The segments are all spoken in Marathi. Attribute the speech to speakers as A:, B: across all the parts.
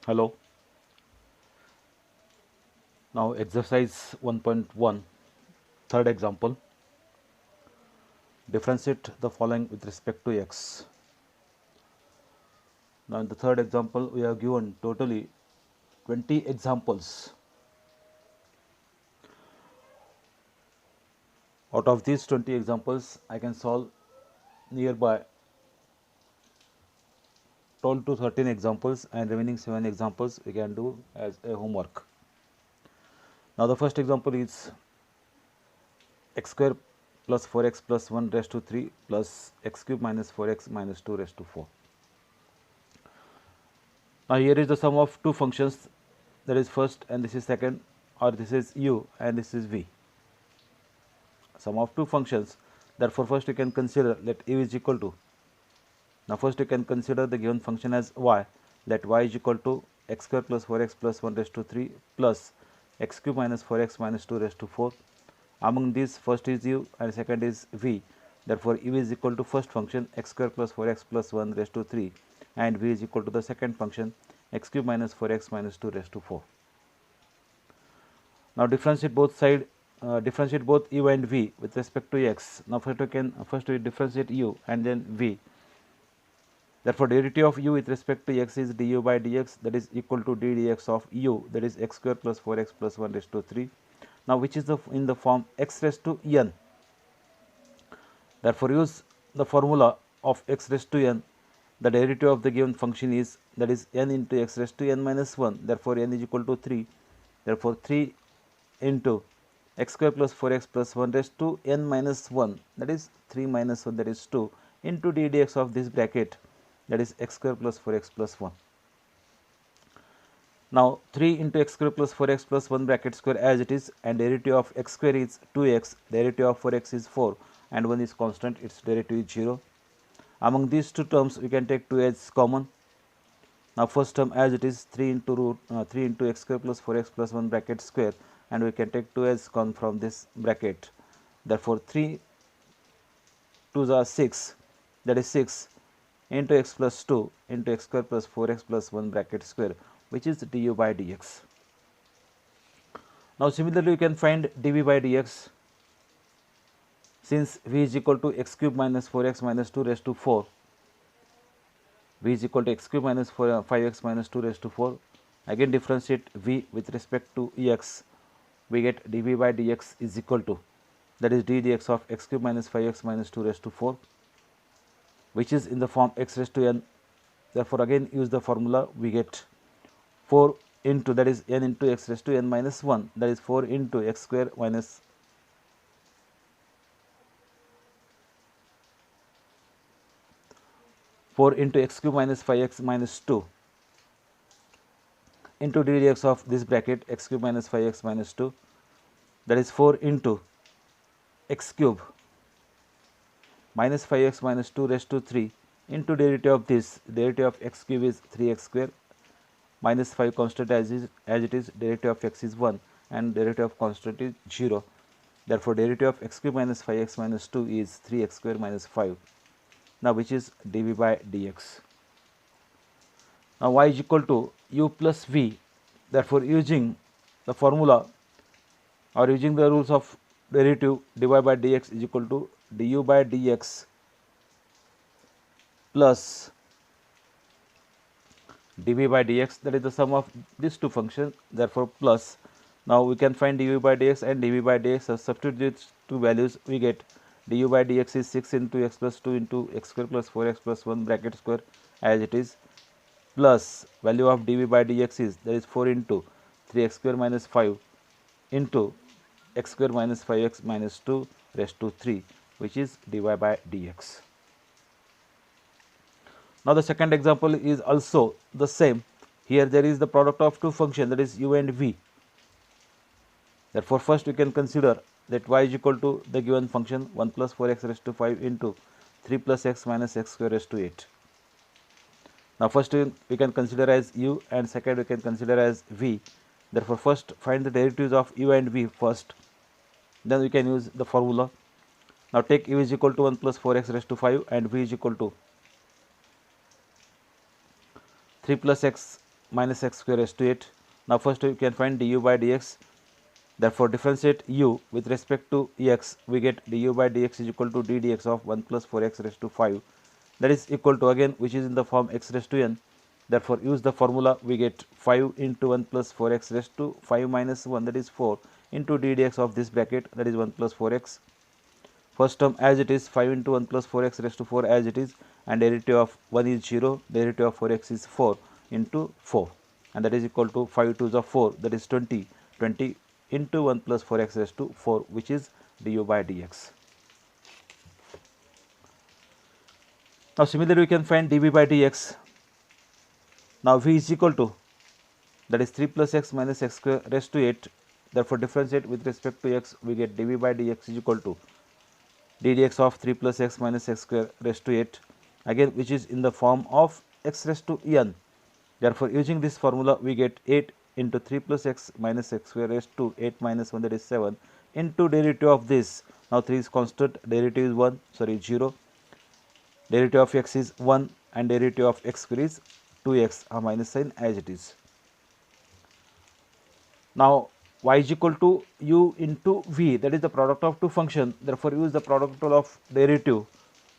A: Hello. Now exercise 1.1, third example. Differentiate the following with respect to x. Now in the third example we have given totally 20 examples. Out of these 20 examples I can solve nearby 12 to 13 examples, and remaining 7 examples we can do as a homework. Now the first example is x square plus 4x plus 1 raised to 3 plus x cube minus 4x minus 2 raised to 4. Now here is the sum of two functions, that is first and this is second, or this is u and this is v. Sum of two functions, therefore first you can consider let u is equal to, now first you can consider the given function as y, let y is equal to x square plus 4x plus 1 raised to 3 plus x cube minus 4x minus 2 raised to 4. Among these first is u and second is v, therefore u is equal to first function x square plus 4x plus 1 raised to 3 and v is equal to the second function x cube minus 4x minus 2 raised to 4. Now differentiate both u and v with respect to x. Now first we differentiate u and then v. Therefore derivative of u with respect to x is du by dx, that is equal to d dx of u, that is x square plus 4x plus 1 raised to 3. Now which is in the form x raised to n. Therefore use the formula of x raised to n. The derivative of the given function is, that is n into x raised to n minus 1, therefore n is equal to 3, therefore 3 into x square plus 4x plus 1 raised to n minus 1, that is 3 minus 1, that is 2, into d dx of this bracket, that is x square plus 4x plus 1. Now 3 into x square plus 4x plus 1 bracket square as it is, and derivative of x square is 2x, derivative of 4x is 4 and 1 is constant, its derivative is 0. Among these two terms we can take 2 as common. Now first term as it is 3 into x square plus 4x plus 1 bracket square, and we can take 2 as common from this bracket. Therefore 3 2s are 6, that is 6 into x plus 2 into x square plus 4x plus 1 bracket square, which is du by dx. Now similarly you can find dv by dx. Since v is equal to x cube minus 4x minus 2 raised to 4, v is equal to x cube minus 5x minus 2 raised to 4, again differentiate v with respect to x, we get dv by dx is equal to, that is d dx of x cube minus 5x minus 2 raised to 4, which is in the form x raised to n. Therefore again use the formula, we get 4 into, that is n into x raised to n minus 1, that is 4 into x square minus 4 into x cube minus 5x minus 2 into d dx of this bracket x cube minus 5x minus 2, that is 4 into x cube minus 5x minus 2 raised to 3 into derivative of this, derivative of x cube is 3x square minus 5 constant as it is, derivative of x is 1 and derivative of constant is 0. Therefore derivative of x cube minus 5x minus 2 is 3x square minus 5, now which is dv by dx. Now y is equal to u plus v, therefore using the formula or using the rules of derivative, dy by dx is equal to du by dx plus dv by dx, that is the sum of these two functions, therefore plus. Now we can find dv by dx and dv by dx, as substitute these two values, we get du by dx is 6 into x plus 2 into x square plus 4x plus 1 bracket square as it is, plus value of dv by dx is, that is 4 into 3x square minus 5 into x square minus 5x minus 2 raised to 3, which is dy by dx. Now the second example is also the same. Here there is the product of two functions, that is u and v. Therefore first we can consider that y is equal to the given function 1 plus 4x raised to 5 into 3 plus x minus x square raised to 8. Now first we can consider as u and second we can consider as v. Therefore first find the derivatives of u and v first, then we can use the formula. Now take u is equal to 1 plus 4x raised to 5 and v is equal to 3 plus x minus x square raised to 8. Now first we can find du by dx. Therefore differentiate u with respect to x, we get du by dx is equal to d dx of 1 plus 4x raised to 5, that is equal to, again, which is in the form x raised to n. Therefore use the formula, we get 5 into 1 plus 4x raised to 5 minus 1, that is 4, into d dx of this bracket, that is 1 plus 4x. First term as it is, 5 into 1 plus 4x raised to 4 as it is, and derivative of 1 is 0, derivative of 4x is 4 into 4, and that is equal to 5 2s of 4, that is 20, 20 into 1 plus 4x raised to 4, which is du by dx. Now similarly we can find dv by dx. Now v is equal to, that is 3 plus x minus x square raised to 8. Therefore differentiate with respect to x, we get dv by dx is equal to d dx of 3 plus x minus x square raised to 8, again which is in the form of x raised to n. Therefore using this formula, we get 8 into 3 plus x minus x square raised to 8 minus 1, that is 7, into derivative of this. Now 3 is constant, derivative is 0, derivative of x is 1, and derivative of x square is 2x, a minus sign as it is. Now y is equal to u into v, that is the product of two functions. Therefore use the product rule of derivative,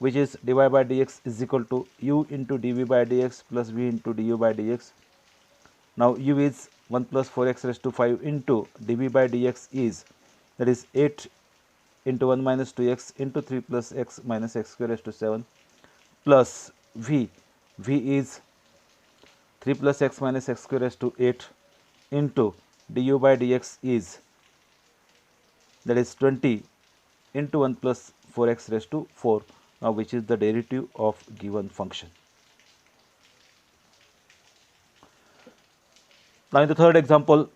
A: which is dy by dx is equal to u into dv by dx plus v into du by dx. Now u is 1 plus 4x raised to 5 into dv by dx is, that is 8 into 1 minus 2x into 3 plus x minus x square raised to 7, plus v is 3 plus x minus x square raised to 8 into du by dx is, that is 20 into 1 plus 4x raised to 4, now which is the derivative of given function. Now in the third example,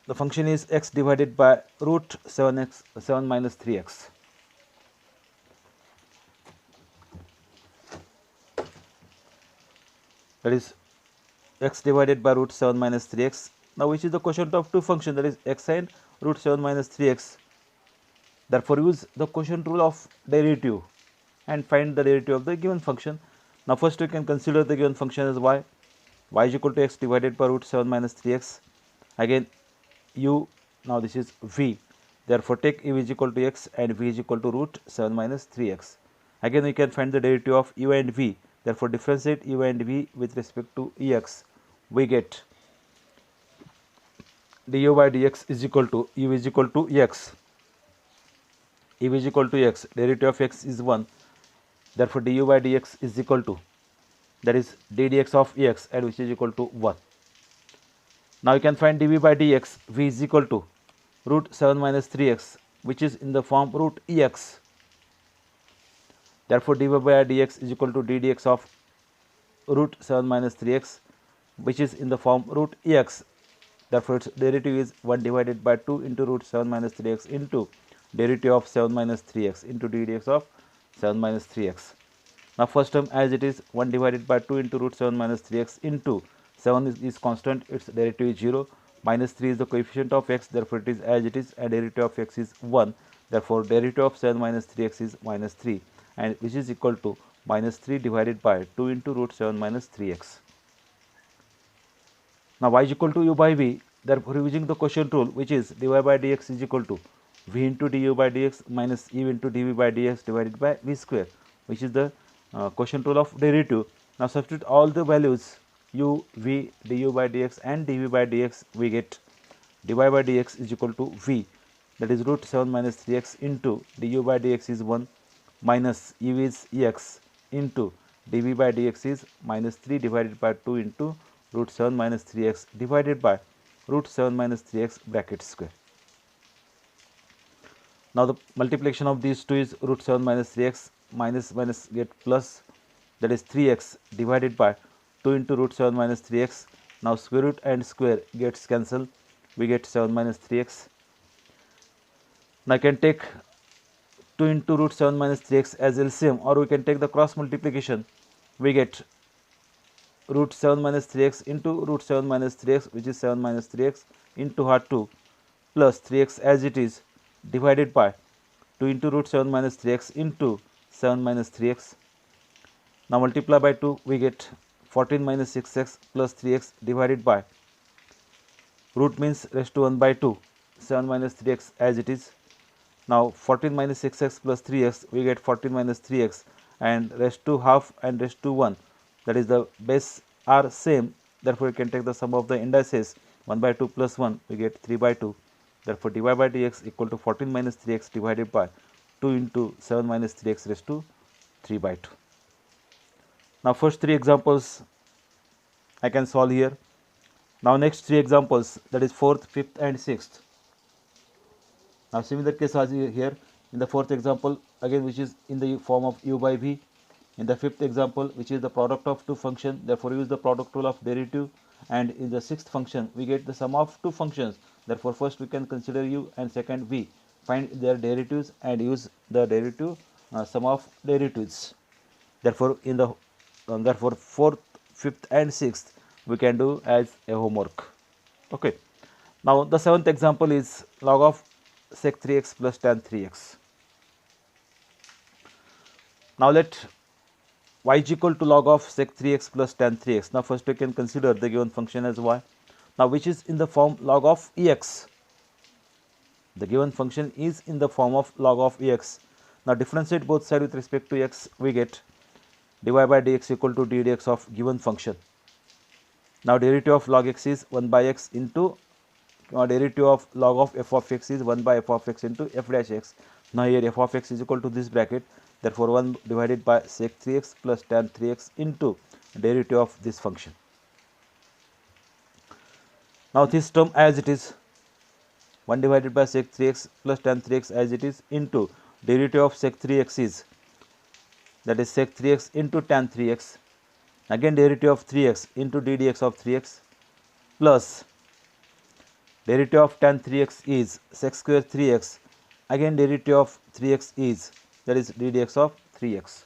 A: the function is x divided by root 7 minus 3x. That is x divided by root 7 minus 3x. Now which is the quotient of two functions, that is x and root 7 minus 3x. Therefore use the quotient rule of derivative and find the derivative of the given function. Now first we can consider the given function as y is equal to x divided by root 7 minus 3x. Again u, now this is v, therefore take u is equal to x and v is equal to root 7 minus 3x. Again we can find the derivative of u and v, therefore differentiate u and v with respect to ex, we get du by dx is equal to u is equal to x, u is equal to x, derivative of x is 1, therefore du by dx is equal to, that is d dx of x, and which is equal to 1. Now you can find dv by dx, v is equal to root 7 minus 3x, which is in the form root ex. Therefore dv by dx is equal to d dx of root 7 minus 3x, which is in the form root ex. Therefore its derivative is 1 divided by 2 into root 7 minus 3x into derivative of 7 minus 3x into d dx of 7 minus 3x. Now first term as it is, 1 divided by 2 into root 7 minus 3x into 7 is constant, its derivative is 0, minus 3 is the coefficient of x, therefore it is as it is, and derivative of x is 1, therefore derivative of 7 minus 3x is minus 3, and which is equal to minus 3 divided by 2 into root 7 minus 3x. Now y is equal to u by v, therefore using the quotient rule, which is dy by dx is equal to v into du by dx minus u into dv by dx divided by v square, which is the quotient rule of derivative. Now substitute all the values u, v, du by dx and dv by dx, we get dy by dx is equal to v, that is root 7 minus 3x into du by dx is 1 minus u is x into dv by dx is minus 3 divided by 2 into root 7 minus 3x divided by root 7 minus 3x bracket square. Now the multiplication of these two is root 7 minus 3x, minus minus get plus, that is 3x divided by 2 into root 7 minus 3x. Now square root and square gets cancelled, we get 7 minus 3x. Now I can take 2 into root 7 minus 3x as LCM, or we can take the cross multiplication, we get root 7 minus 3x into root 7 minus 3x, which is 7 minus 3x into heart 2 plus 3x as it is divided by 2 into root 7 minus 3x into 7 minus 3x. Now multiply by 2, we get 14 minus 6x plus 3x divided by root means raised to 1 by 2, 7 minus 3x as it is. Now 14 minus 6x plus 3x, we get 14 minus 3x, and raised to half and raised to 1, that is the base are same, therefore we can take the sum of the indices. 1 by 2 plus 1, we get 3 by 2, therefore dy by dx equal to 14 minus 3x divided by 2 into 7 minus 3x raised to 3 by 2. Now first three examples I can solve here. Now next three examples, that is 4th, 5th and 6th. Now similar case as here in the 4th example, again which is in the form of u by v. In the 5th example, which is the product of two functions, therefore use the product rule of derivative. And in the 6th function, we get the sum of two functions, therefore first we can consider u and second v. Find their derivatives and use the derivative sum of derivatives. Therefore in the therefore 4th, 5th and 6th we can do as a homework. Okay. Now the 7th example is log of sec 3x plus tan 3x. Now let y is equal to log of sec 3x plus tan 3x. Now first we can consider the given function as y. Now which is in the form log of ex. The given function is in the form of log of ex. Now differentiate both sides with respect to x, we get dy by dx equal to d dx of given function. Now derivative of log x is 1 by x into derivative of log of f of x is 1 by f of x into f dash x. Now here f of x is equal to this bracket, therefore 1 divided by sec 3x plus tan 3x into derivative of this function. Now this term as it is, 1 divided by sec 3x plus tan 3x as it is into derivative of sec 3x is, that is sec 3x into tan 3x, again derivative of 3x into d dx of 3x, plus derivative of tan 3x is sec square 3x, again derivative of 3x is, that is d dx of 3x.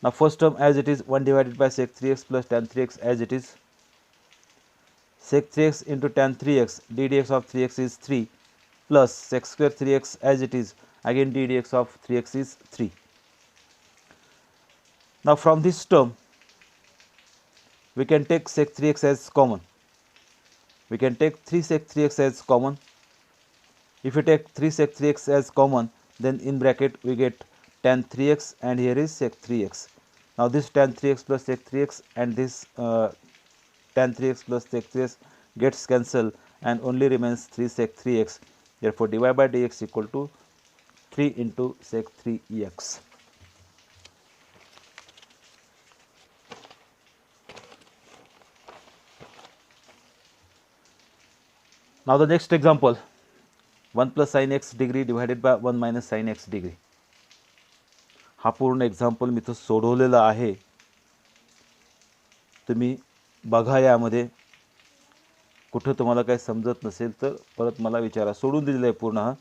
A: Now first term as it is, 1 divided by sec 3x plus tan 3x as it is, sec 3x into tan 3x, d dx of 3x is 3, plus sec square 3x as it is, again d dx of 3x is 3. Now from this term we can take sec 3x as common. We can take 3 sec 3x as common. If we take 3 sec 3x as common, then in bracket we get tan 3x and here is sec 3x. Now this tan 3x plus sec 3x and this tan 3x plus sec 3x gets cancelled and only remains 3 sec 3x. Therefore dy by dx equal to 3 into sec 3ex. Now the next example, 1 plus sin x degree divided by 1 minus sin x degree. हा पूर्ण एक्झाम्पल मी तो सोडवलेला आहे, तुम्ही बघा. यामध्ये कुठं तुम्हाला काही समजत नसेल तर परत मला विचारा. सोडून दिलेलं आहे पूर्ण, हा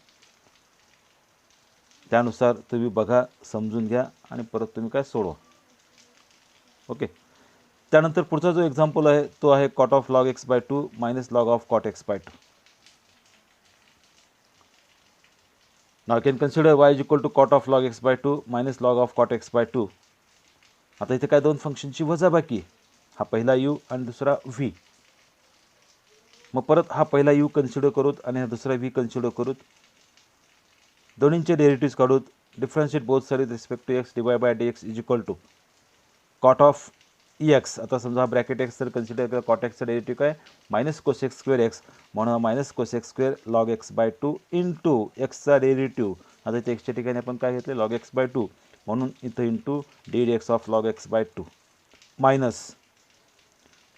A: त्यानुसार तुम्ही बघा, समजून घ्या आणि परत तुम्ही काय सोडवा. ओके. त्यानंतर पुढचा जो एक्झाम्पल आहे तो आहे cot of log x by 2 minus log of cot x by 2. Now I can consider y is equal to cot of log x by 2 minus log of cot x by 2. आता इथे काय दोन फंक्शनची वजाबाकी, हा पहिला u आणि दुसरा v. मग परत हा पहिला u कन्सिडर करूत आणि हा दुसरा v कन्सिडर करूत. दोन्हींचे डेरिव्हेटिव्हज काढूत. Differentiate both side with respect to x, dy by dx is equal to cot of ex. आता समजा हा ब्रॅकेट x तर कन्सिडर करा, cot x चा डेरिव्हेटिव्ह काय मायनस कोसेक स्क्वेअर x, म्हणून minus cosec square log x by 2 into x चा डेरिव्हेटिव्ह. आता इथे x च्या ठिकाणी आपण काय घेतले लॉग x बाय 2, म्हणून इथं into d d x of log x by 2 minus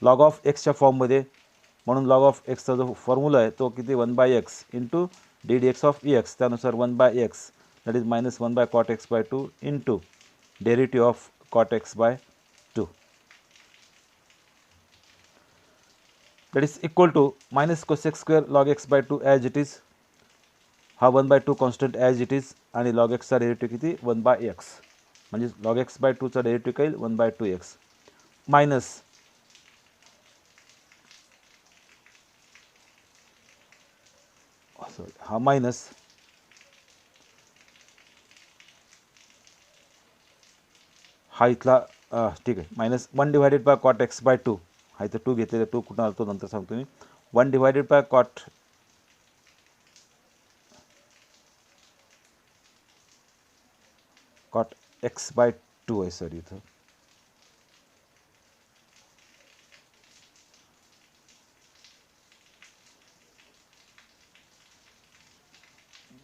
A: log of x च्या फॉर्ममध्ये, म्हणून लॉग ऑफ x चा जो फॉर्म्युला आहे तो किती 1 by x into d d x of ex, त्यानुसार 1 by x that is minus 1 by cot x by 2 into derivative of cot x by 2. That is equal to minus cosec square log x by 2 as it is. हा 1 by 2 constant as it is आणि log x चा डेरिव्हेटिव्ह किती 1 by x, म्हणजे log x by 2 चा डेरिव्हेटिव्ह काय 1 by 2x मायनस हा मायनस हा इथला ठीक आहे, minus 1 divided by cot x by 2. हा इथं 2 घेतलेला, 2 कुठून आला तो नंतर सांगतो मी. 1 divided by cot x by 2 आहे सर इथं.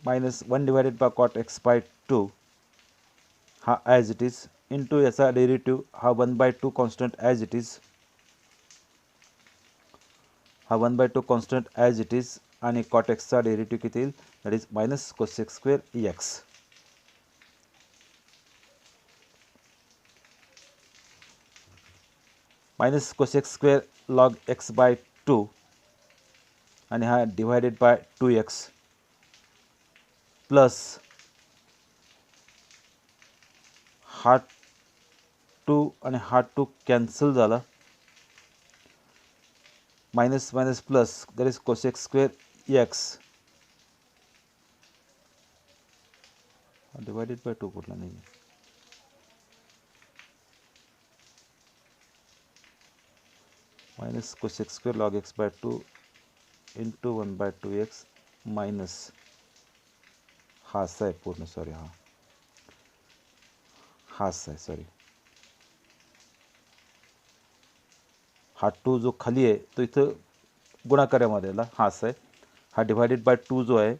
A: Minus 1 divided by cot x by 2 हा ॲज इट इज इंटू याचा डेरिव्हेटिव्ह हा 1/2 कॉन्स्टंट ॲज इट इज, हा 1/2 कॉन्स्टंट ॲज इट इज, आणि कॉट एक्सचा डेरिव्हेटिव्ह किती येईल, that is minus cosec square x. Minus cosec square log x by 2 आणि हा डिवायडेड बाय 2x प्लस हा 2 आणि हा 2 कॅन्सल झाला, minus minus plus that is cosec square x divided by 2 कुठला नाही, minus cosec square log x by 2 into 1/2x minus हा असा आहे पूर्ण, सॉरी हा असा आहे, सॉरी हा 2 जो खाली आहे तो इथं गुणाकारामध्ये आला, हा असा आहे. हा डिवायडेड बाय 2 जो आहे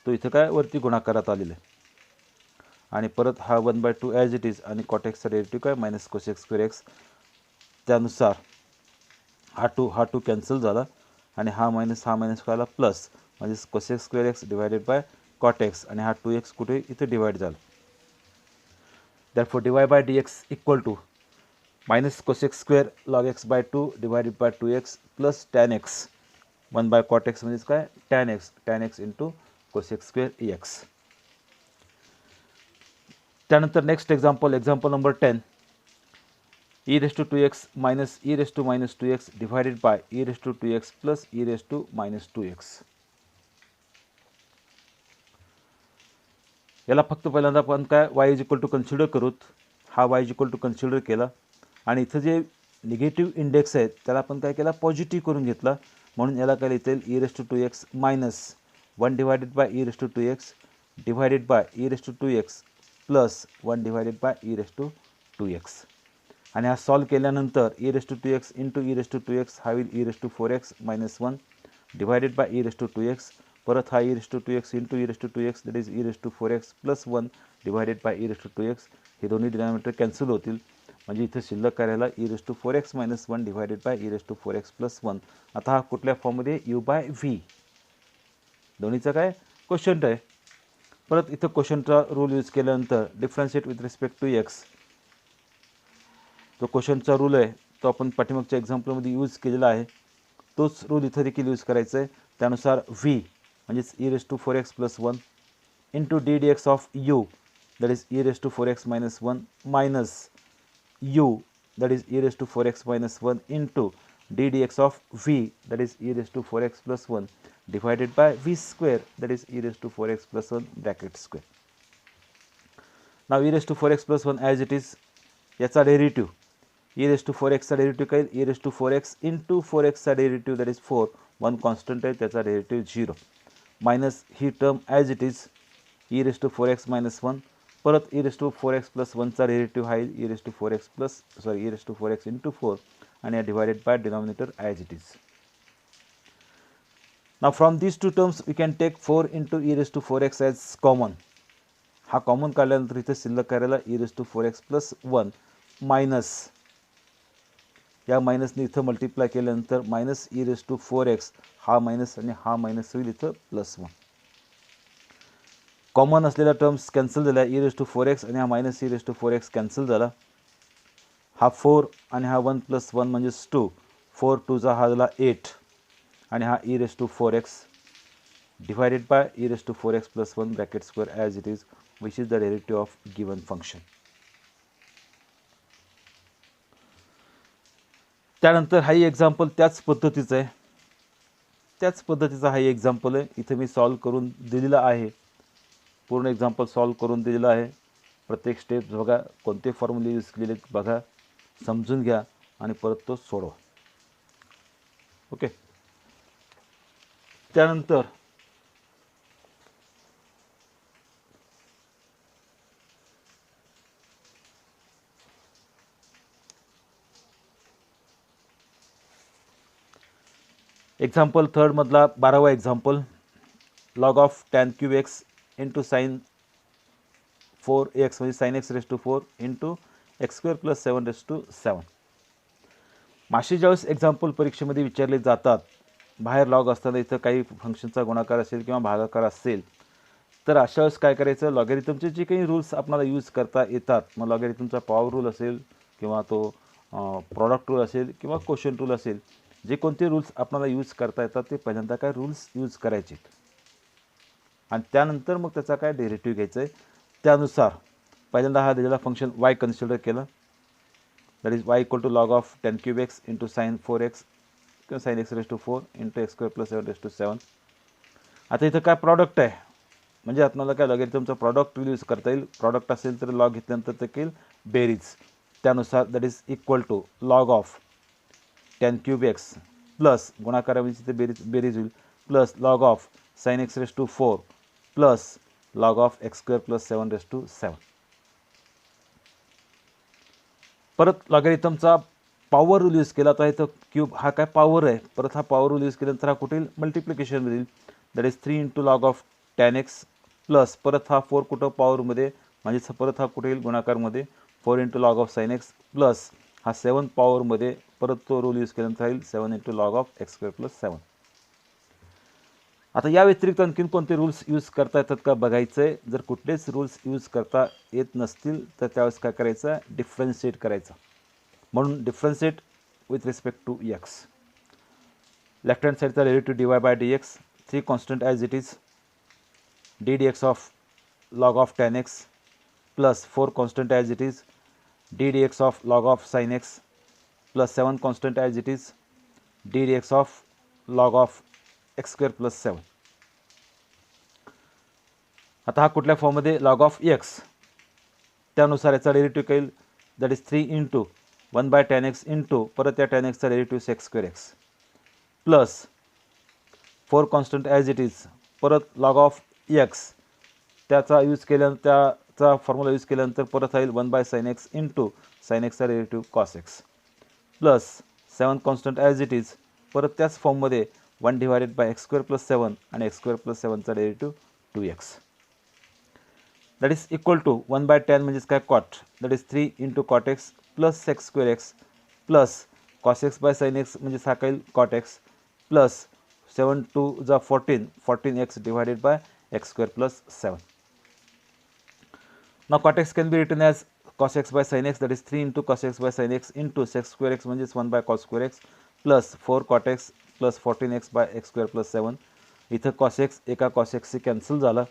A: तो इथं काय वरती गुणाकारात आलेला आहे, आणि परत हा 1/2 ॲज इट इज, आणि कॉट एक्सचा डेरिव्हेटिव्ह काय मायनस कोसेक स्क्वेअर एक्स. त्यानुसार हा 2 कॅन्सल झाला, आणि हा मायनस व्हायला प्लस, म्हणजे cosec square x divided by cot x, आणि हा 2x कुठे इथे डिवाइड झाला. Therefore dy by dx equal to minus cosec square log x by 2 divided by 2x plus tan x 1 cot x म्हणजे काय tan x into cosec square x. त्यानंतर next example number 10, e raise to 2x minus e raise to minus 2x divided by e raise to 2x plus e raise to minus 2x. याला फक्त पहिल्यांदा आपण काय y is equal to consider करूत. हा y is equal to consider केला, आणि इथं जे निगेटिव्ह इंडेक्स आहेत त्याला आपण काय केला, पॉझिटिव्ह करून घेतला, म्हणून याला काय लिहिता येईल, e raise to 2x minus 1 divided by e raise to 2x divided by e raise to 2x plus 1 divided by e raise to 2x. आणि हा सॉल्व केल्यानंतर e raise to 2x into e raise to 2x हा होईल e raise to 4x minus 1 divided by e raise to 2x, परत हा e raise to 2x into e raise to 2x that is e raise to 4x plus 1 divided by e raise to 2x. हे दोन्ही डिनॉमिनेटर कॅन्सल होतील, म्हणजे इथे शिल्लक करायला e raise to 4x minus 1 divided by e raise to 4x plus 1. आता हा कुठल्या फॉर्ममध्ये u/v, दोन्हीचा काय क्वेश्चंट आहे. परत इथं क्वेश्चनचा रूल यूज केल्यानंतर differentiate with respect to x, जो क्वेश्चनचा रूल आहे तो आपण पाठीमागच्या एक्झाम्पलमध्ये यूज केलेला आहे, तोच रूल इथं देखील यूज करायचा आहे. त्यानुसार व्ही म्हणजेच e raise to 4x plus 1 into d d x of u that is e raise to 4x minus 1 minus u that is e raise to 4x minus 1 into d d x of v that is e raise to 4x plus 1 divided by v square that is e raise to 4x plus 1 bracket square. Now e raise to 4x plus 1 as it is, याचा डेरिव्हेटिव्ह e रेस टू 4xचा डेरिव्हेटिव्ह काय e raise to 4x into 4xचा डेरिव्हेटिव्ह दॅट इज 4, 1 कॉन्स्टंट आहे त्याचा डेरिव्हेटिव्ह 0, मायनस ही term as it is e raise to 4x minus 1, परत e raise to 4x plus 1चा डेरिव्हेटिव्ह आहे e raise to 4x into 4, आणि divided by denominator as it is. Now from these two terms we can take 4 into e raise to 4x as common. हा कॉमन काढल्यानंतर इथे शिल्लक करायला e raise to 4x plus 1 minus या मायनसने इथं मल्टिप्लाय केल्यानंतर minus e raise to 4x हा मायनस आणि हा मायनस होईल इथं प्लस 1. कॉमन असलेल्या टर्म्स कॅन्सल झाल्या, e रेस टू 4x आणि हा minus e raise to 4x cancel झाला, हा 4 आणि हा 1 प्लस 1 म्हणजेच 2, 4 2चा हा झाला 8, आणि हा e raise to 4x divided by e raise to 4x plus 1 bracket square as it is which is the derivative of given function. त्यानंतर हाही एक्झाम्पल त्याच पद्धतीचं आहे, हाही एक्झाम्पल आहे. इथे मी सॉल्व करून दिलेला आहे, पूर्ण एक्झाम्पल सॉल्व करून दिलेलं आहे. प्रत्येक स्टेप बघा, कोणते फॉर्म्युले यूज केलेले बघा, समजून घ्या आणि परत तो सोडवा. ओके. त्यानंतर एक्झाम्पल थर्ड मधला 12वा example, log of tan cube x into sine 4x म्हणजे sine x raise to 4 into x square plus 7 raise to 7. माशी ज्यावेळेस एक्झाम्पल परीक्षेमध्ये विचारले जातात, बाहेर लॉग असताना इथं काही फंक्शनचा गुणाकार असेल किंवा भागाकार असेल, तर अशा वेळेस काय करायचं, लॉगॅरिथमचे जे काही रूल्स आपल्याला यूज करता येतात, मग लॉगॅरिथमचा पॉवर रूल असेल किंवा तो प्रॉडक्ट रूल असेल किंवा क्वोशंट रूल असेल, जे कोणते रूल्स आपल्याला यूज करता येतात ते पहिल्यांदा काय रूल्स यूज करायचे आणि त्यानंतर मग त्याचा काय डेरिव्हेटिव्ह घ्यायचं आहे. त्यानुसार पहिल्यांदा हा दिलेला फंक्शन y कन्सिडर केलं, that is y equal to log of tan cube x into sine 4x किंवा sine x raise to 4 into x square plus 7 raise to 7. आता इथं काय प्रॉडक्ट आहे, म्हणजे आपल्याला काय लॉगॅरिथमचं प्रॉडक्ट यूज करता येईल. प्रॉडक्ट असेल तर लॉग घेतल्यानंतर ते केल बेरीज. त्यानुसार that is equal to log of tan cube x plus गुणाकारामध्ये ते बेरीज होईल plus log of sine x raise to 4 plus log of x square plus 7 raise to 7. परत लॉगॅरिथमचा पॉवर रूल यूज केला, तर इथं क्यूब हा काय पॉवर आहे, परत हा पॉवर रूल यूज केल्यानंतर हा कुठे मल्टिप्लिकेशन होईल, that is 3 into log of tan x plus परत हा 4 कुठं पॉवरमध्ये म्हणजे परत हा कुठे येईल गुणाकारमध्ये 4 into log of sine x plus हा 7 पॉवरमध्ये परत तो रूल यूज केल्यानंतर येईल 7 into log of x square plus 7. आता या व्यतिरिक्त आणखीन कोणते रूल्स यूज करता येतात का बघायचं आहे. जर कुठलेच रूल्स यूज करता येत नसतील तर त्यावेळेस काय करायचं, डिफरन्शिएट करायचं. म्हणून differentiate with respect to x. Left hand साईडचा derivative dy by dx, 3 constant as it is, d d x of log of tan x plus 4 constant as it is, d d x of log of sine x plus 7 constant as it is, d d x of log of x square plus 7. आता हा कुठल्या फॉर्ममध्ये लॉग ऑफ एक्स, त्यानुसार याचा डेरिव्हेटिव्ह काही that is 3 into 1 by tan x into परत त्या टॅन एक्सचा derivative x square x plus 4 constant as it is, परत लॉग ऑफ एक्स त्याचा यूज केल्यानंतर त्याचा फॉर्म्युला यूज केल्यानंतर परत राहील 1 by sine x into sine एक्सचा derivative cos x plus 7 constant as it is, परत त्याच फॉर्ममध्ये 1 divided by x square plus 7 आणि x square plus 7चा derivative 2x. That is equal to 1 by tan म्हणजेच काय cot, that is 3 into cot x plus x square x plus cos x by sine x म्हणजे हा काही कॉट एक्स प्लस 7 टू जा 14 x divided by x square plus 7. Now cot x can be written as cos x by sin x, that is 3 into cos x by sin x into sec square x म्हणजेच 1 by cos square x plus 4 cot x plus 14x by x square plus 7. इथं cos x एका cos x से कॅन्सल झाला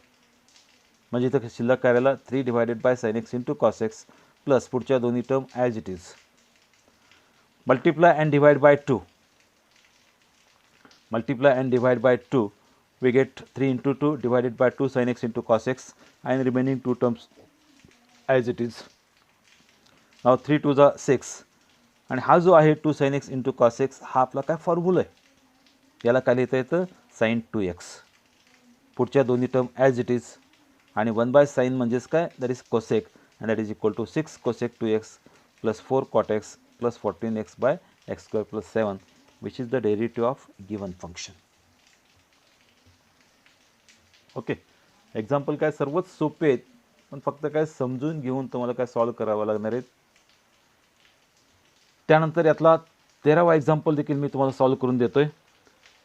A: म्हणजे इथं शिल्लक काय राहिला 3 divided by sin x into cos x plus पुढच्या दोन्ही term as it is. Multiply and divide by 2, multiply and divide by 2, we get 3 into 2 divided by 2 sin x into cos x and remaining two terms as it is. Now 3 2 जा 6 आणि हा जो आहे 2 sin x into cos x हा आपला काय फॉर्म्युला आहे, याला काय लिहिता येतं sin 2x. पुढच्या दोन्ही टर्म ॲज इट इज आणि 1 बाय साईन म्हणजेच काय that is cosec and that is equal to 6 cosec 2x plus 4 cot x plus 14x by x square plus 7 which is the derivative of given function. Okay. Example काय सर्वच सोपे आहेत पण फक्त काय समजून घेऊन तुम्हाला काय सॉल्व करावं लागणार आहेत. त्यानंतर यातला 13वा एक्झाम्पल देखील मी तुम्हाला सॉल्व करून देतोय.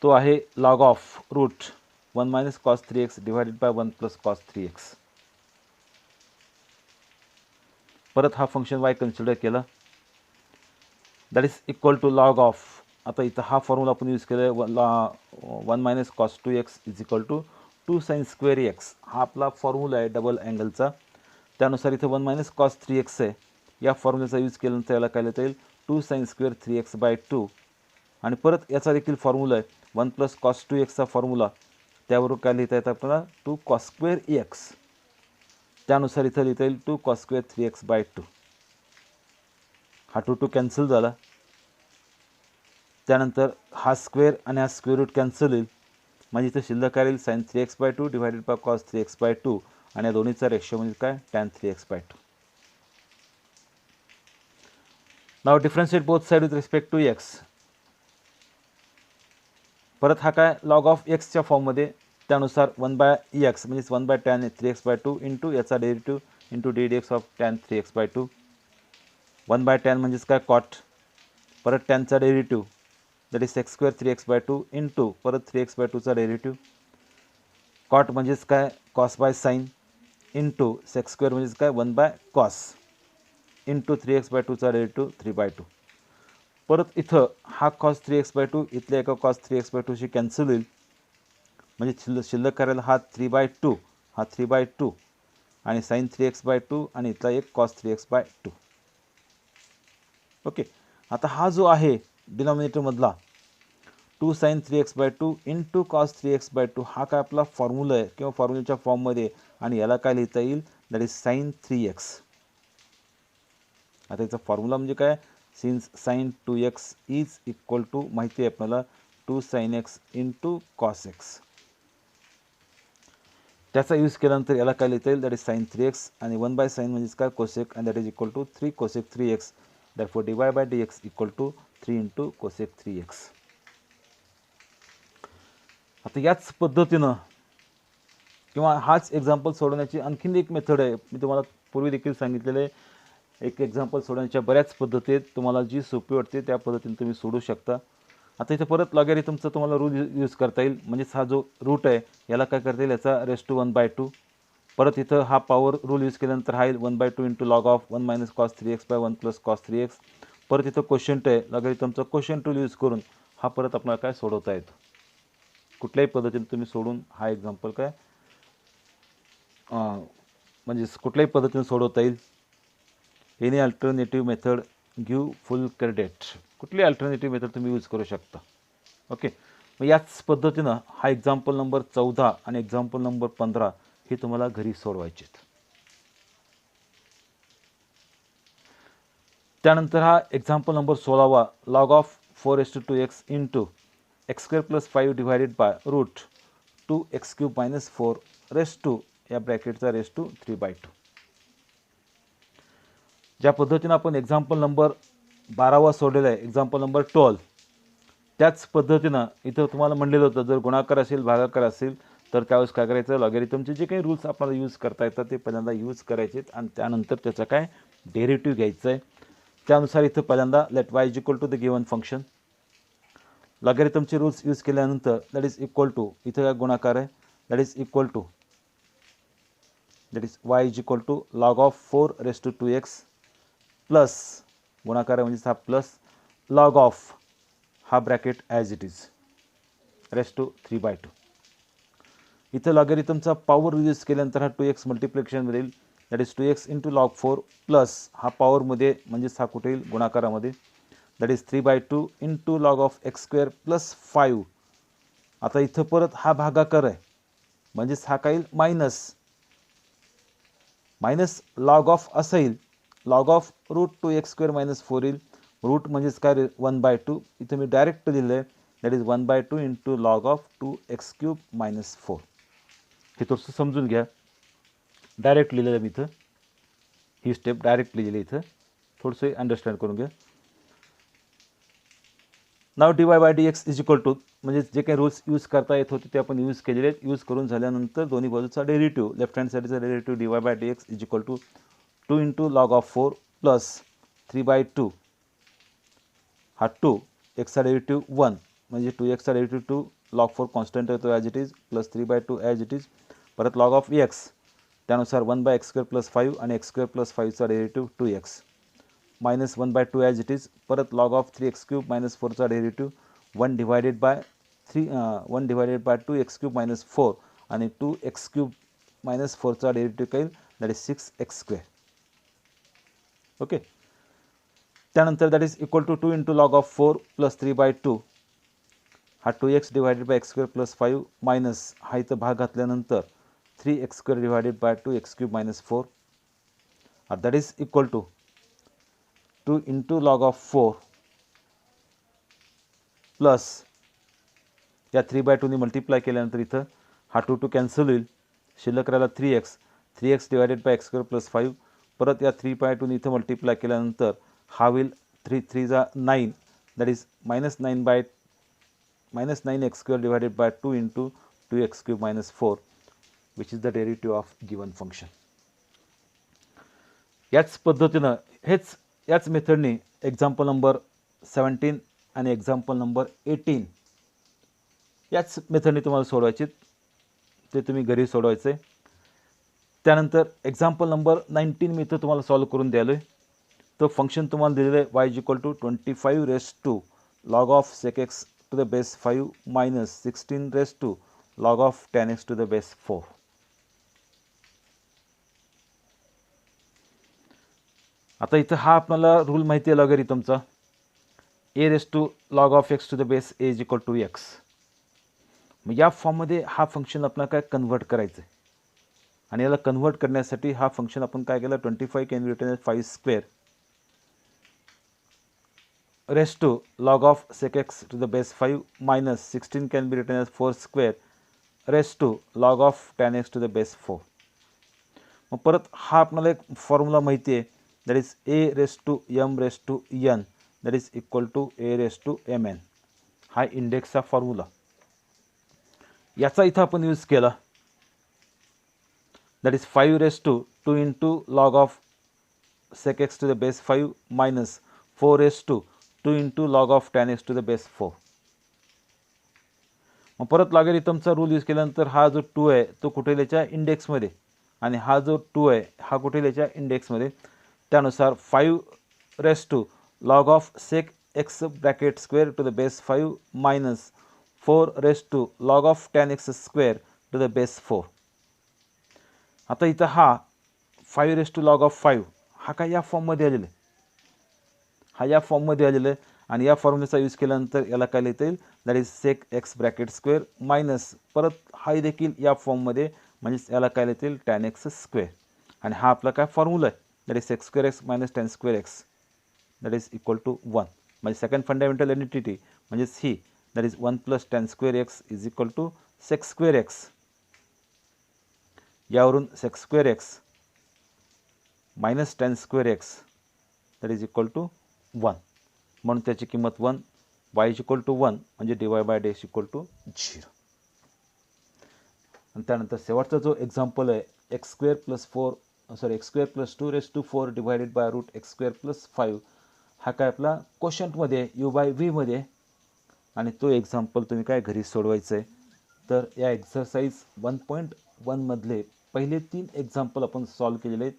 A: तो आहे log of root 1 minus cos 3x divided by 1 plus cos 3x. परत हा फंक्शन y कन्सिडर केला that is equal to log of, आता इथं हा फॉर्म्युला आपण यूज केला आहे 1 minus cos 2x is equal to 2 sine square x. हा आपला फॉर्म्युला आहे डबल अँगलचा. त्यानुसार इथं 1 मायनस कॉस 3x आहे, या फॉर्म्युल्याचा यूज केल्यानंतर याला काय लिहिता येईल 2 साईन स्क्वेअर 3x बाय 2 आणि परत याचा देखील फॉर्म्युला आहे 1 प्लस कॉस 2xचा फॉर्म्युला, त्यावरून काय लिहिता येतं आपल्याला 2 कॉस स्क्वेअर एक्स. त्यानुसार इथं लिहिता येईल 2 कॉस स्क्वेअर 3x बाय 2. हा 2 2 कॅन्सल झाला. त्यानंतर हा स्क्वेअर आणि हा स्क्वेअर रूट कॅन्सल होईल, म्हणजे इथं शिल्लक काय राहील sin 3x/2 divided by cos 3x/2 आणि या दोन्हीचा रेशो म्हणजे काय tan 3x/2. Now differentiate both side with respect to x. परत हा काय लॉग ऑफ एक्सच्या फॉर्ममध्ये, त्यानुसार 1/x म्हणजेच 1/tan 3x/2 इंटू याचा derivative into ddx of tan 3x/2. 1/tan म्हणजेच काय कॉट, परत टॅनचा derivative that is sec² 3x/2 into परत 3x/2चा डेरिव्हेटिव्ह. कॉट म्हणजेच काय cos by sine into sec² म्हणजेच काय 1/cos इंटू 3x/2चा डेरिव्हेटिव्ह 3/2. परत इथं हा cos 3x/2 इथल्या एका cos 3x/2शी कॅन्सल होईल, म्हणजे शिल्लक करायला हा 3/2 हा 3/2 आणि sin 3x/2 आणि इथला एक cos 3x/2. ओके. आता हा जो आहे डिनॉमिनेटरमधला 2 sin 3x/2 into cos 3x/2 हा काय आपला फॉर्म्युला आहे किंवा फॉर्म्युल्याच्या फॉर्ममध्ये, आणि याला काय लिहिता येईल दॅट इज sin 3x. आता याचा फॉर्म्युला म्हणजे काय, since sin 2x is equal to माहिती आहे आपल्याला 2 sin x into cos x. त्याचा यूज केल्यानंतर याला काय लिहिता येईल दॅट इज sin 3x आणि 1/sin म्हणजेच काय कोसेक, आणि that is equal to 3 cosec 3x. therefore dy/dx equal to 3 into cosec 3x. आता याच पद्धतीनं किंवा हाच एक्झाम्पल सोडवण्याची आणखीन एक मेथड आहे. मी तुम्हाला पूर्वी देखील सांगितलेले एक एक्झाम्पल सोडवण्याच्या बऱ्याच पद्धती आहेत. तुम्हाला जी सोपी वाटते त्या पद्धतीने तुम्ही सोडू शकता. आता इथे परत लॉगॅरिथमचा तुम्हाला रूल यूज करता येईल, म्हणजेच हा जो रूट आहे याला काय करता येईल याचा रेस टू 1/2. परत इथं हा पॉवर रूल यूज केल्यानंतर हा येईल 1/2 into log of 1 minus cos 3x/1 plus cos 3x. परत इथं क्वोशंट आहे, लॉगॅरिथमचा क्वोशंट रूल यूज करून हा परत आपल्याला काय सोडवता येतो. कुठल्याही पद्धतीने तुम्ही सोडून हा एक्झाम्पल काय म्हणजेच कुठल्याही पद्धतीने सोडवता येईल. एनी अल्टरनेटिव्ह मेथड गिव्ह फुल क्रेडिट. कुठली अल्टरनेटिव्ह मेथड तुम्ही यूज करू शकता. ओके. मग याच पद्धतीनं हा एक्झाम्पल नंबर 14 आणि एक्झाम्पल नंबर 15 हे तुम्हाला घरी सोडवायचे आहेत. त्यानंतर हा एक्झाम्पल नंबर 16वा log of 4:2x into x² + 5 divided by root 2x³ - 4 raise to या ब्रॅकेटचा रेस टू 3/2. ज्या पद्धतीनं आपण एक्झाम्पल नंबर 12वा सोडलेला आहे, एक्झाम्पल नंबर 12, त्याच पद्धतीनं इथं तुम्हाला म्हणलेलं होतं जर गुणाकार असेल भागाकार असेल तर त्यावेळेस काय करायचं, लॉगॅरिथमचे जे काही रूल्स आपल्याला यूज करता येतात ते पहिल्यांदा यूज करायचे आणि त्यानंतर त्याचा काय डेरिव्हेटिव्ह घ्यायचं आहे. त्यानुसार इथं पहिल्यांदा let y is equal to the given function. लॉगॅरिथमचे रूल्स यूज केल्यानंतर दॅट इज इक्वल टू इथं काय गुणाकार आहे that is equal to y is equal to log of 4:2x plus गुणाकार आहे म्हणजे हा प्लस लॉग ऑफ हा bracket as it is raise to 3/2. इथं लॉगॅरिथमचा पॉवर यूज केल्यानंतर हा 2x मल्टिप्लिकेशनमध्ये येईल that is 2x into log 4 plus हा पॉवरमध्ये म्हणजेच हा कुठे येईल गुणाकारामध्ये that is 3/2 into log of x² + 5. आता इथं परत हा भागाकार आहे म्हणजेच हा काय येईल मायनस लॉग ऑफ असं येईल लॉग ऑफ रूट 2x² - 4 येईल. रूट म्हणजेच काय 1/2 इथं मी डायरेक्ट लिहिलं आहे that is 1/2 into log of 2x³ - 4. हे थोडंसं समजून घ्या, डायरेक्ट लिहिलेलं मी इथं, ही स्टेप डायरेक्ट लिहिलेली इथं, थोडंसं अंडरस्टँड करून घ्या. नाव dy/dx इज इक्वल टू म्हणजे जे काही रूल्स यूज करता येत होते ते आपण यूज केलेले आहेत. यूज करून झाल्यानंतर दोन्ही बाजूचा डेरिव्हेटिव्ह लेफ्ट हँड साईडचा derivative dy/dx is equal to 2 into log of 4 plus 3/2 हा 2 एक्सचा डेरिव्हेटिव्ह 1 म्हणजे 2x चा डेरिव्हेटिव्ह 2 लॉग 4 कॉन्स्टंट येतो as it is plus 3/2 as it is. परत लॉग ऑफ x त्यानुसार 1/x² + 5 आणि x² + 5चा derivative 2x minus 1/2 as it is. परत लॉग ऑफ 3x³ - 4चा डेरिव्हेटिव्ह 1 डिवायडेड बाय 2x³ - 4 आणि 2x³ - 4चा डेरिव्हेटिव्ह काय दॅट इज 6x². ओके. त्यानंतर that is equal to 2 into log of 4 plus 3/2 हा 2x divided bye x² + 5 minus हा इथं भाग घातल्यानंतर 3x² divided by 2x³ - 4 that is equal to 2 into log of 4 plus या 3/2 ने मल्टिप्लाय केल्यानंतर इथं हा 2 2 कॅन्सल होईल, शिल्लक राहिला 3x divided bye x square plus 5. परत या 3/2 ने इथं मल्टिप्लाय केल्यानंतर हा होईल 3 3 जा 9, that is -9x square divided by 2 into 2x cube minus 4 which is the derivative of given function. याच पद्धतीनं याच मेथडने एक्झाम्पल नंबर 17 आणि एक्झाम्पल नंबर 18 याच मेथडने तुम्हाला सोडवायचे, ते तुम्ही घरी सोडवायचे. त्यानंतर एक्झाम्पल नंबर 19 मी इथं तुम्हाला सॉल्व करून द्यालो आहे. तो फंक्शन तुम्हाला दिलेलं आहे y = 25 raise to log of sec x to the base 5 minus 16 raise to log of 10x to the base 4. आता इथं हा आपल्याला रूल माहिती आहे लॉगॅरिथमचा, a raise to log of x to the base a is equal to x. मग या फॉर्ममध्ये हा फंक्शन आपल्याला काय कन्व्हर्ट करायचं आहे, आणि याला कन्व्हर्ट करण्यासाठी हा फंक्शन आपण काय केलं, 25 can be written as 5 square raise to log of sec x to the base 5 minus 16 can be written as 4 square raise to log of 10x to the base 4. मग परत हा आपल्याला एक फॉर्म्युला माहिती आहे, that is a raise to m raise to n that is equal to a raise to mn. हा इंडेक्सचा फॉर्म्युला, याचा इथं आपण यूज केला, that is 5 raise to 2 into log of sec x to the base 5 minus 4 raise to 2 into log of 10x to the base 4. मग परत लॉगॅरिथमचा रूल यूज केल्यानंतर हा जो 2 आहे तो कुठे लिहायचा, इंडेक्समध्ये, आणि हा जो 2 आहे हा कुठे लिहायचा, इंडेक्समध्ये. त्यानुसार 5 raise to log of sec x bracket square to the base 5 minus 4 raise to log of 10x square to the base 4. आता इथं हा 5 रेस टू लॉग ऑफ 5 हा काय या फॉर्ममध्ये आलेला आहे, हा या फॉर्ममध्ये आलेला आहे, आणि या फॉर्म्युलेचा यूज केल्यानंतर याला काय लिहिता येईल, that is sec x bracket square minus परत हा देखील या फॉर्ममध्ये, म्हणजे याला काय लिहिता येईल, 10x स्क्वेअर. आणि हा आपला काय फॉर्म्युला आहे, that is sec square x minus 10 square x that is equal to 1. म्हणजे सेकंड फंडामेंटल आयडेंटिटी म्हणजेच ही, that is 1 + 10 square x is equal to sec square x. यावरून sec square x minus 10 square x that is equal to 1, म्हणून त्याची किंमत 1, y इज इक्वल टू 1 म्हणजे dy/dx इक्वल टू 0. आणि त्यानंतर शेवटचा जो एक्झाम्पल आहे x square plus 2 raise to 4 divided by root x square plus 5, हा काय आपला क्वोशंटमध्ये u/v मध्ये, आणि तो एक्झाम्पल तुम्ही काय घरी सोडवायचं आहे. तर या एक्झरसाइज 1.1 मधले पहिले 3 एक्झाम्पल आपण सॉल्व केलेले आहेत.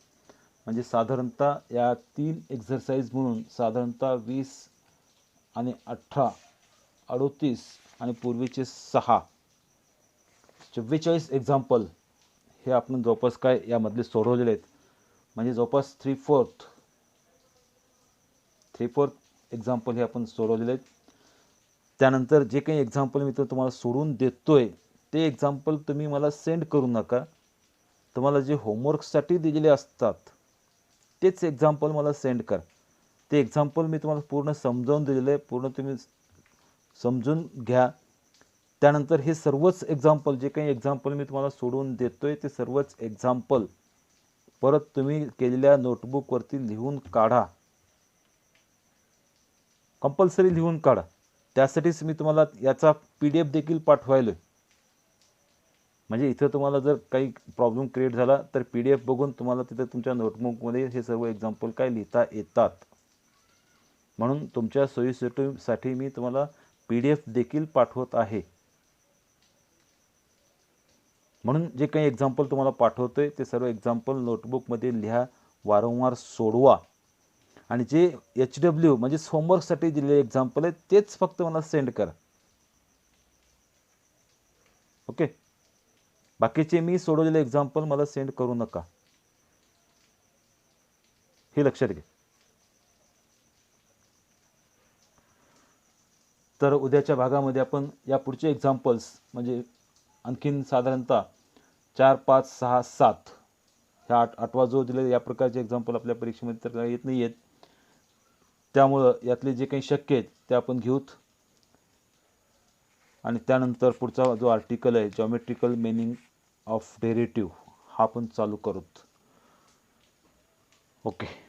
A: म्हणजे साधारणतः या 3 एक्झरसाइज म्हणून साधारणतः 20 आणि 18 38 आणि पूर्वीचे 6 44 एक्झाम्पल हे आपण जवळपास काय यामधले सोडवलेले आहेत. म्हणजे जवळपास 3/4 एक्झाम्पल हे आपण सोडवलेले आहेत. त्यानंतर जे काही एक्झाम्पल मी तुम्हाला सोडून देतोय ते एक्झाम्पल तुम्ही मला सेंड करू नका. तुम्हाला जे होमवर्कसाठी दिलेले असतात तेच एक्झाम्पल मला सेंड करा. ते एक्झाम्पल मी तुम्हाला पूर्ण समजावून दिलेलं आहे, पूर्ण तुम्ही समजून घ्या. त्यानंतर हे सर्वच एक्झाम्पल, जे काही एक्झाम्पल मी तुम्हाला सोडून देतोय ते सर्वच एक्झाम्पल परत तुम्ही केलेल्या नोटबुकवरती लिहून काढा, कंपल्सरी लिहून काढा. त्यासाठीच मी तुम्हाला याचा PDF देखील पाठवायलो. म्हणजे इथं तुम्हाला जर काही प्रॉब्लेम क्रिएट झाला तर PDF बघून तुम्हाला तिथे तुमच्या नोटबुकमध्ये हे सर्व एक्झाम्पल काय लिहिता येतात. म्हणून तुमच्या सोयीसाठी मी तुम्हाला PDF देखील पाठवत आहे. म्हणून जे काही एक्झाम्पल तुम्हाला पाठवतोय ते सर्व एक्झाम्पल नोटबुकमध्ये लिहा, वारंवार सोडवा, आणि जे HW म्हणजे होमवर्कसाठी दिलेले एक्झाम्पल आहेत तेच फक्त मला सेंड करा. ओके, बाकीचे मी सोडवलेले एक्झाम्पल मला सेंड करू नका, हे लक्षात घ्या. तर उद्याच्या भागामध्ये आपण या पुढचे एक्झाम्पल्स म्हणजे आणखीन साधारणतः 4, 5, 6, 7 ह्या 8वा जो दिले या प्रकारचे एक्झाम्पल आपल्या परीक्षेमध्ये तर येत नाही आहेत. त्यामुळं यातले जे काही शक्य आहेत ते आपण घेऊत आणि त्यानंतर पुढचा जो आर्टिकल आहे जॉमेट्रिकल मिनिंग ऑफ डेरिव्हेटिव्ह हा पण चालू करूत. ओके.